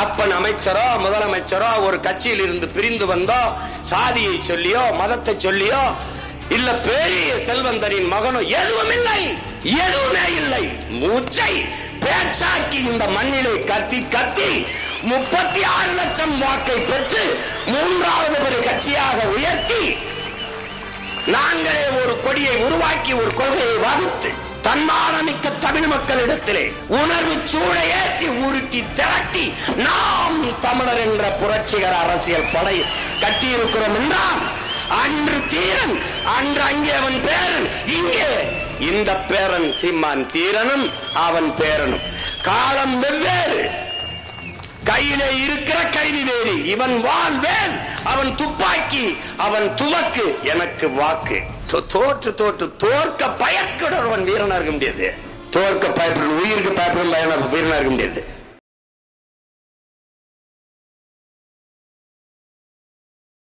அப்பன் அமைச்சரோ முதலமைச்சரோ ஒரு கட்சியில் இருந்து பிரிந்து வந்தோ சாதியை சொல்லியோ மதத்தை சொல்லியோ இல்ல பெரிய செல்வந்தரின் மகனோ எதுவுமில்லை, எதுவுமே இல்லை. மூச்சை பேச்சாக்கி இந்த மண்ணிலே கத்தி கத்தி 36 லட்சம் வாக்கை பெற்று 3வது பெரிய கட்சியாக உயர்த்தி நாங்களே ஒரு கொடியை உருவாக்கி ஒரு கொள்கையை வகுத்து தன்மானமிக்க தமிழ் மக்களிடத்திலே உணர்வு சூழ ஏற்றி உருட்டி திரட்டி நாம் தமிழர் என்ற புரட்சிகர அரசியல் படை கட்டியிருக்கிறோம் என்றால் அன்று தீரன், அன்று அங்கே அவன் பேரன், இங்கே இந்த பேரன் சீமான் தீரனும் அவன் பேரனும். காலம் வெவ்வேறு, கையிலே இருக்கிற கைதி வேறு. இவன் வாள் வேல், அவன் துப்பாக்கி, அவன் துவக்கு, எனக்கு வாக்கு. தோற்று தோற்று தோற்க பயப்படுறவன் வீரனா இருக்க முடியாது. தோற்க பயப்படும், உயிருக்கு பயப்படும் வீரனா இருக்க முடியாது.